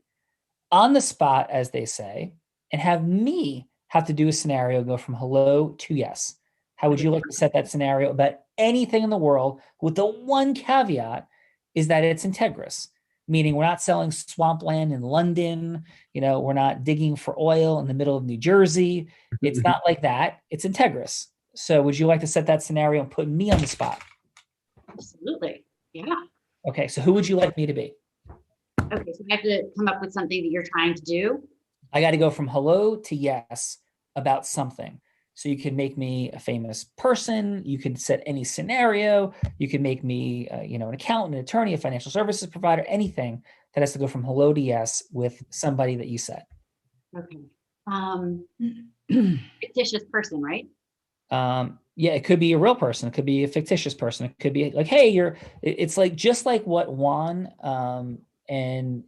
on the spot, as they say, and have me have to do a scenario, go from hello to yes? How would you like to set that scenario about anything in the world, with the one caveat is that it's integrous? Meaning we're not selling swampland in London, we're not digging for oil in the middle of New Jersey. It's not like that. It's integrous. So would you like to set that scenario and put me on the spot? Absolutely. Yeah. Okay. So who would you like me to be? Okay. So we have to come up with something that you're trying to do. I got to go from hello to yes about something. So you can make me a famous person. You could set any scenario. You can make me, an accountant, an attorney, a financial services provider, anything that has to go from hello to yes with somebody that you set. Okay. Fictitious person, right? Yeah, it could be a real person. It could be a fictitious person. It could be like, hey, it's like, just like what Juan and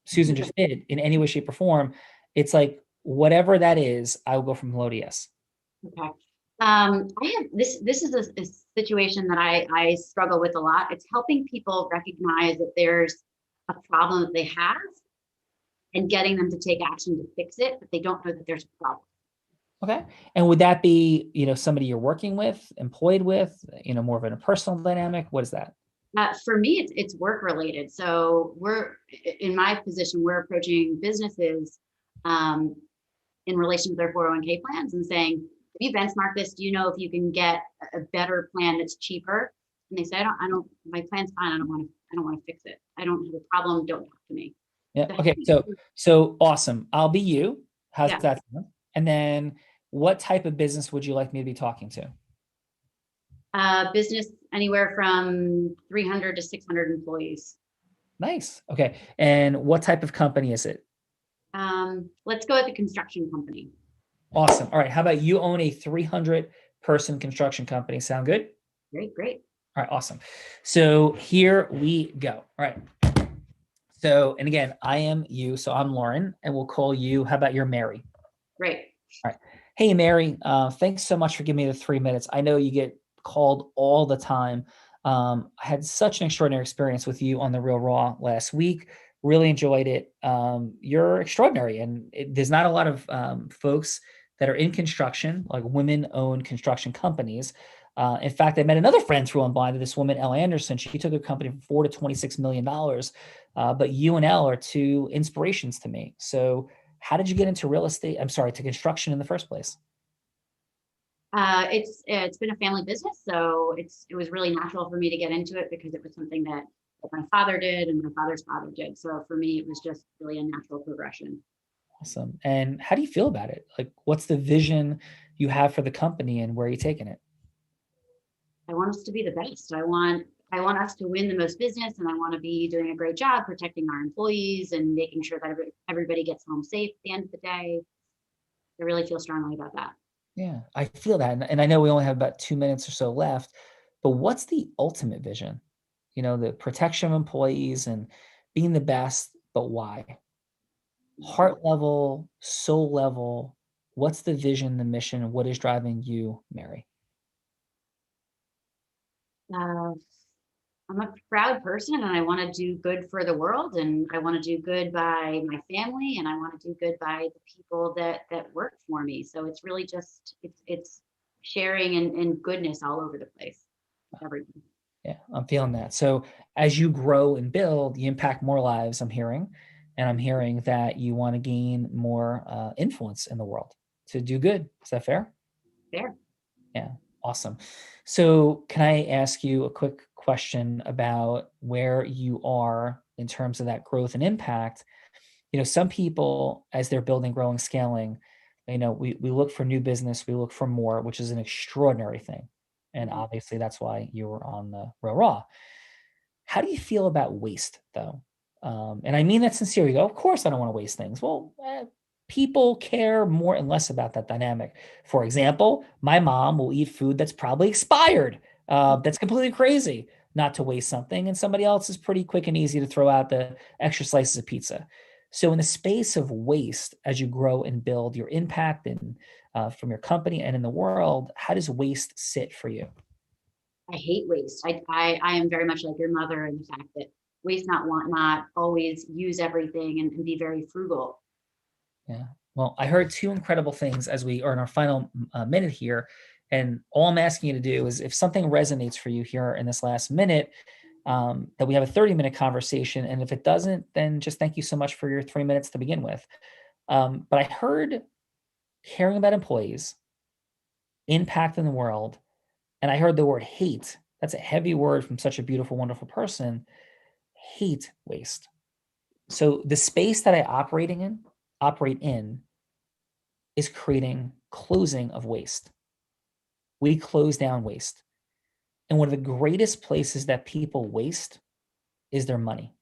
Susan just did in any way, shape, or form. It's like, whatever that is, I will go from hello to yes. Okay. I have this is a situation that I struggle with a lot. It's helping people recognize that there's a problem that they have and getting them to take action to fix it, but they don't know that there's a problem. Okay. And would that be, somebody you're working with, employed with, more of a personal dynamic? What is that? For me, it's work related. So in my position, we're approaching businesses in relation to their 401k plans and saying, have you benchmarked this? Do you know if you can get a better plan that's cheaper? And they say, I don't, my plan's fine. I don't want to fix it. I don't have a problem. Don't talk to me. Yeah. Okay. So awesome. I'll be you. How's that sound? And then what type of business would you like me to be talking to? Business anywhere from 300 to 600 employees. Nice. Okay. And what type of company is it? Let's go with the construction company. Awesome. All right. How about you own a 300-person construction company? Sound good? Great. All right. Awesome. So here we go. All right. So, and again, I am you. So I'm Lauren, and we'll call you. How about you're Mary? Great. All right. Hey, Mary. Thanks so much for giving me the 3 minutes. I know you get called all the time. I had such an extraordinary experience with you on The Real Raw last week. Really enjoyed it. You're extraordinary. And there's not a lot of folks that are in construction, like women-owned construction companies. In fact, I met another friend through Unblinded, this woman, Elle Anderson. She took her company from $4 to $26 million. But you and Elle are two inspirations to me. So how did you get into to construction in the first place? It's been a family business. So it was really natural for me to get into it because it was something that my father did and my father's father did. So for me, it was just really a natural progression. Awesome. And how do you feel about it? Like, what's the vision you have for the company and where are you taking it? I want us to be the best. I want us to win the most business, and I want to be doing a great job protecting our employees and making sure that everybody gets home safe at the end of the day. I really feel strongly about that. Yeah, I feel that. And I know we only have about 2 minutes or so left, but what's the ultimate vision? You know, the protection of employees and being the best, but why? Heart level, soul level, what's the vision, the mission? What is driving you, Mary? I'm a proud person, and I want to do good for the world, and I want to do good by my family, and I want to do good by the people that work for me. So it's really just it's sharing and goodness all over the place. Everything. Yeah, I'm feeling that. So as you grow and build, you impact more lives, I'm hearing. And I'm hearing that you want to gain more influence in the world to do good. Is that fair? Fair. Yeah, awesome. So can I ask you a quick question about where you are in terms of that growth and impact? You know, some people, as they're building, growing, scaling, you know, we look for new business, we look for more, which is an extraordinary thing. And obviously that's why you were on the Real Raw. How do you feel about waste, though? And I mean that sincerely. You go, of course I don't want to waste things. Well, people care more and less about that dynamic. For example, my mom will eat food that's probably expired. That's completely crazy not to waste something. And somebody else is pretty quick and easy to throw out the extra slices of pizza. So in the space of waste, as you grow and build your impact and from your company and in the world, how does waste sit for you? I hate waste. I am very much like your mother in the fact that waste not, want not, always use everything and be very frugal. Yeah. Well, I heard two incredible things as we are in our final minute here. And all I'm asking you to do is if something resonates for you here in this last minute, that we have a 30-minute conversation. And if it doesn't, then just thank you so much for your 3 minutes to begin with. But I heard caring about employees, impact in the world, and I heard the word hate. That's a heavy word from such a beautiful, wonderful person. Hate waste. So the space that I operate in is creating closing of waste. We close down waste. And one of the greatest places that people waste is their money.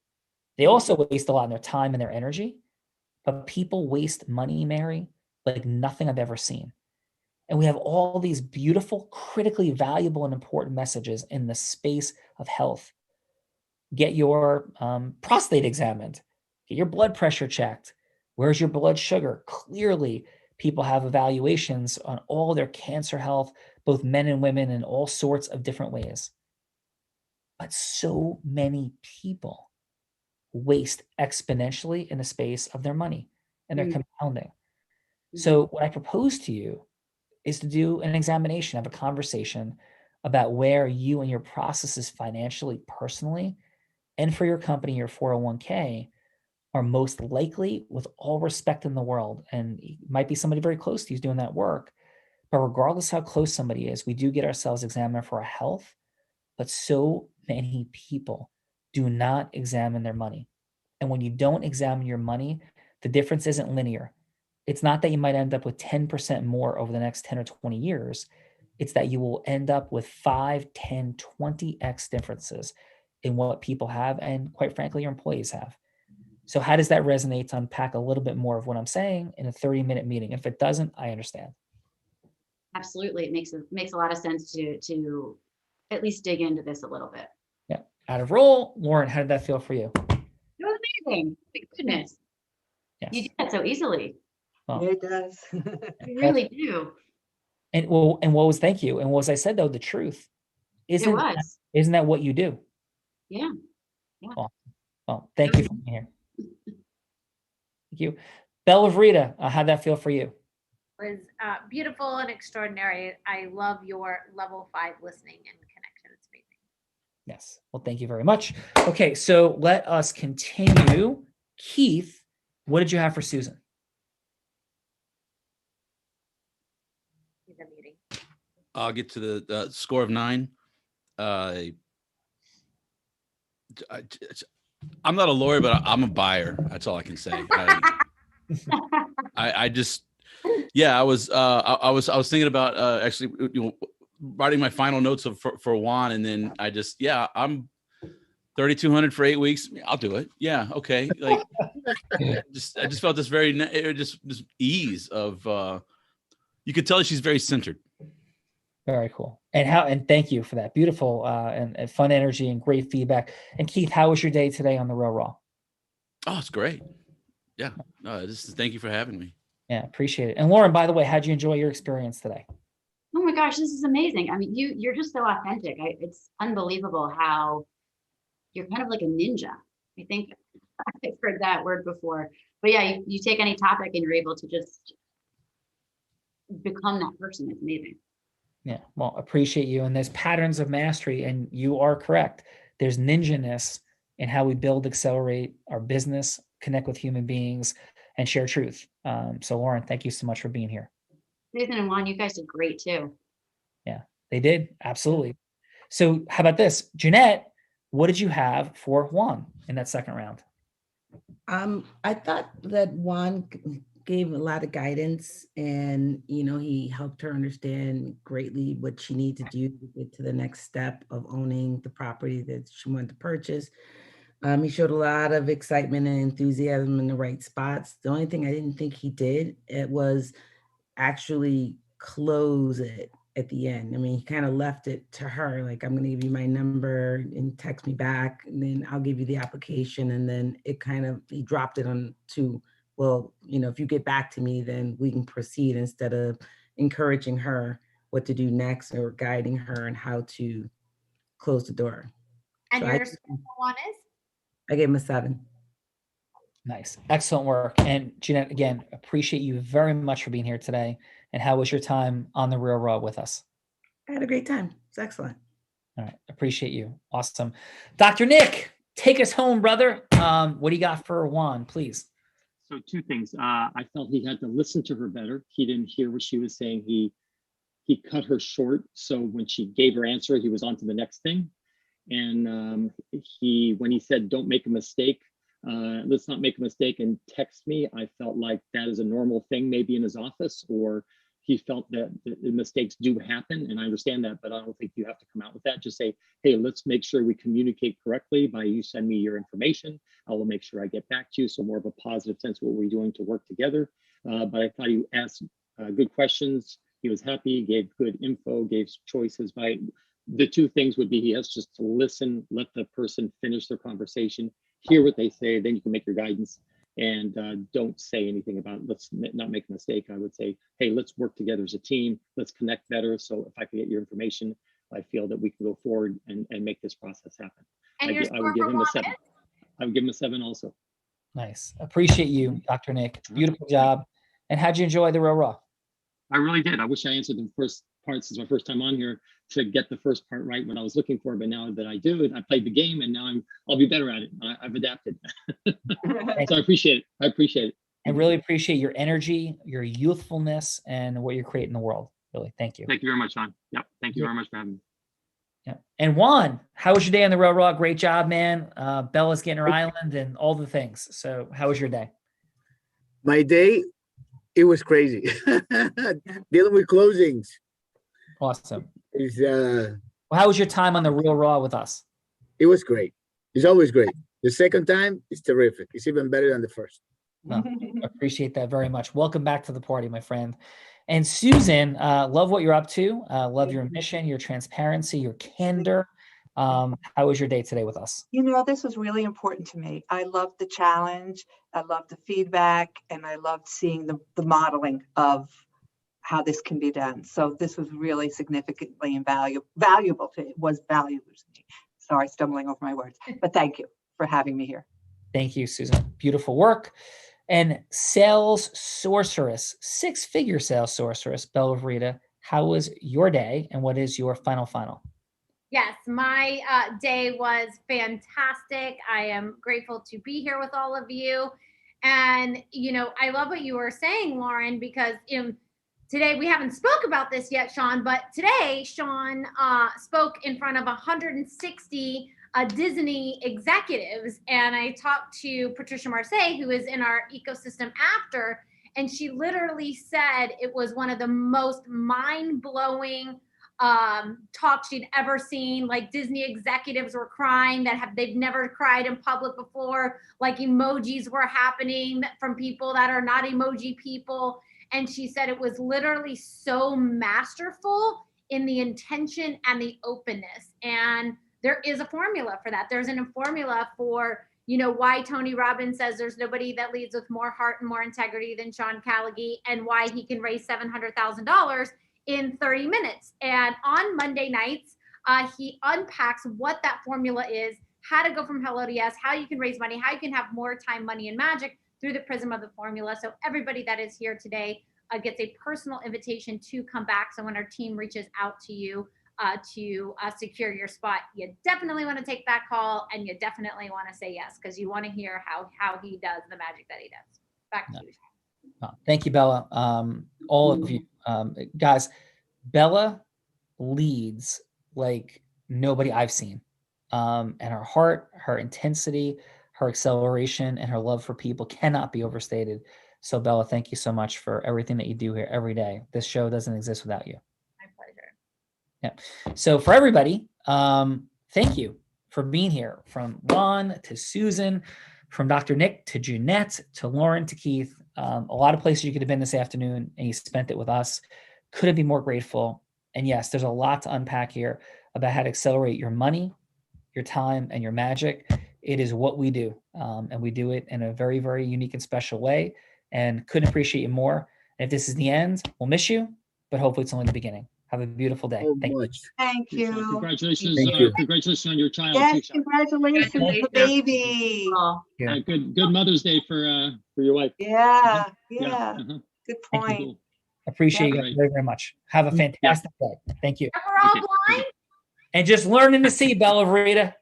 They also waste a lot of their time and their energy, but people waste money, Mary, like nothing I've ever seen. And we have all these beautiful, critically valuable and important messages in the space of health. Get your prostate examined, get your blood pressure checked. Where's your blood sugar? Clearly, people have evaluations on all their cancer health, both men and women, in all sorts of different ways. But so many people waste exponentially in the space of their money, and they're compounding. So what I propose to you is to do an examination, have a conversation about where you and your processes financially, personally, and for your company, your 401k, are most likely, with all respect in the world. And it might be somebody very close to you who's doing that work. But regardless how close somebody is, we do get ourselves examined for our health. But so many people do not examine their money. And when you don't examine your money, the difference isn't linear. It's not that you might end up with 10% more over the next 10 or 20 years. It's that you will end up with 5, 10, 20x differences in what people have and, quite frankly, your employees have. So how does that resonate to unpack a little bit more of what I'm saying in a 30-minute meeting? If it doesn't, I understand. Absolutely. It makes a lot of sense to at least dig into this a little bit. Yeah. Out of roll. Lauren, how did that feel for you? It was amazing. Thank goodness. Yes. You did that so easily. Well, It does. You really do. and what was, thank you. And what was I said, though, the truth. Isn't that what you do? Yeah. Well, thank you for being here. Thank you. Bella Verita, how'd that feel for you? Was beautiful and extraordinary. I love your level 5 listening and connection. It's amazing. Yes. Well, thank you very much. Okay, so let us continue. Keith, what did you have for Susan? I'll get to the score of 9. I'm not a lawyer, but I'm a buyer. That's all I can say. I just, yeah, I was thinking about actually, writing my final notes for Juan, and then I just, I'm 3,200 for 8 weeks. I'll do it. Yeah. Okay. Like, I just felt this this ease of, you could tell she's very centered. Very cool. And thank you for that beautiful and fun energy and great feedback. And Keith, how was your day today on the Real Raw? Oh, it's great. Yeah. No, thank you for having me. Yeah, appreciate it. And Lauren, by the way, how'd you enjoy your experience today? Oh my gosh, this is amazing. I mean, you're just so authentic. It's unbelievable how you're kind of like a ninja. I think I've heard that word before. But yeah, you take any topic and you're able to just become that person. It's amazing. Yeah, well, appreciate you. And there's patterns of mastery, and you are correct. There's ninja-ness in how we build, accelerate our business, connect with human beings, and share truth. So Lauren, thank you so much for being here. Susan and Juan, you guys did great too. Yeah, they did. Absolutely. So how about this? Jeanette, what did you have for Juan in that second round? I thought that Juan gave a lot of guidance, and he helped her understand greatly what she needed to do to get to the next step of owning the property that she wanted to purchase. He showed a lot of excitement and enthusiasm in the right spots. The only thing I didn't think he did, it was actually close it at the end. I mean, he kind of left it to her, like, I'm going to give you my number and text me back, and then I'll give you the application. And then he dropped it on to, well, if you get back to me, then we can proceed, instead of encouraging her what to do next or guiding her on how to close the door. And So your second one is? I gave him a 7. Nice. Excellent work. And Jeanette, again, appreciate you very much for being here today. And how was your time on the Real Raw with us? I had a great time. It's excellent. All right. Appreciate you. Awesome. Dr. Nick, take us home, brother. What do you got for Juan, please? So 2 things. I felt he had to listen to her better. He didn't hear what she was saying. He cut her short. So when she gave her answer, he was on to the next thing. And when he said, don't make a mistake, let's not make a mistake and text me, I felt like that is a normal thing maybe in his office, or he felt that the mistakes do happen. And I understand that, but I don't think you have to come out with that. Just say, hey, let's make sure we communicate correctly by you send me your information. I will make sure I get back to you. So more of a positive sense, what we're doing to work together. But I thought you asked good questions. He was happy, gave good info, gave choices. The 2 things would be, he has just to listen, let the person finish their conversation, hear what they say, then you can make your guidance, and don't say anything about, let's not make a mistake. I would say, hey, let's work together as a team. Let's connect better. So if I can get your information, I feel that we can go forward and make this process happen. And I would give him a 7. I would give him a 7 also. Nice. Appreciate you, Dr. Nick. Beautiful job. And how'd you enjoy the Real Raw? I really did. I wish I answered the first part. Since my first time on here, to get the first part right, what I was looking for. But now that I do it, I played the game, and now I'll be better at it. I've adapted. So I appreciate it. And really appreciate your energy, your youthfulness, and what you're creating in the world. Really, thank you. Thank you very much, Sean. Yep. Thank you very much for having me. Yeah. And Juan, how was your day on the Real Raw? Great job, man. Bella's getting her island and all the things. So how was your day? My day, it was crazy. Dealing with closings. Awesome. Well, how was your time on the Real Raw with us? It was great. It's always great. The second time is terrific. It's even better than the first. No, appreciate that very much. Welcome back to the party, my friend. And Susan, love what you're up to. Love your mission, your transparency, your candor. How was your day today with us? This was really important to me. I loved the challenge. I loved the feedback, and I loved seeing the modeling of how this can be done. So this was really significantly valuable to me. Sorry, stumbling over my words, but thank you for having me here. Thank you, Susan. Beautiful work. And sales sorceress, 6-figure sales sorceress, Bella Verita, how was your day, and what is your final? Yes, my day was fantastic. I am grateful to be here with all of you. And, I love what you were saying, Lauren, because today we haven't spoke about this yet, Sean, but today Sean spoke in front of 160 Disney executives, and I talked to Patricia Marseille, who is in our ecosystem after, and she literally said it was one of the most mind-blowing talks she'd ever seen. Like Disney executives were crying they've never cried in public before. Like emojis were happening from people that are not emoji people. And she said it was literally so masterful in the intention and the openness. And there is a formula for that. There's a formula for, why Tony Robbins says there's nobody that leads with more heart and more integrity than Sean Callagy, and why he can raise $700,000 in 30 minutes. And on Monday nights, he unpacks what that formula is, how to go from hello to yes, how you can raise money, how you can have more time, money, and magic through the prism of the formula. So everybody that is here today gets a personal invitation to come back. So when our team reaches out to you to secure your spot, you definitely want to take that call, and you definitely want to say yes, because you want to hear how he does the magic that he does. Back to you. Thank you, Bella. All of you guys, Bella leads like nobody I've seen. And her heart, her intensity, her acceleration, and her love for people cannot be overstated. So Bella, thank you so much for everything that you do here every day. This show doesn't exist without you. My pleasure. Yeah. So for everybody, thank you for being here, from Ron to Susan, from Dr. Nick to Jeanette to Lauren to Keith. A lot of places you could have been this afternoon, and you spent it with us. Couldn't be more grateful. And yes, there's a lot to unpack here about how to accelerate your money, your time, and your magic. It is what we do. And we do it in a very, very unique and special way, and couldn't appreciate you more. And if this is the end, we'll miss you, but hopefully it's only the beginning. Have a beautiful day. Thank you. Thank you. Congratulations. Thank you. Congratulations on your child. Yes, too, Sean. congratulations, baby. Good Mother's Day for your wife. Yeah. Uh-huh. Good point. Appreciate you very, very much. Have a fantastic day. Thank you. We're all blind. And just learning to see, Bella Verita.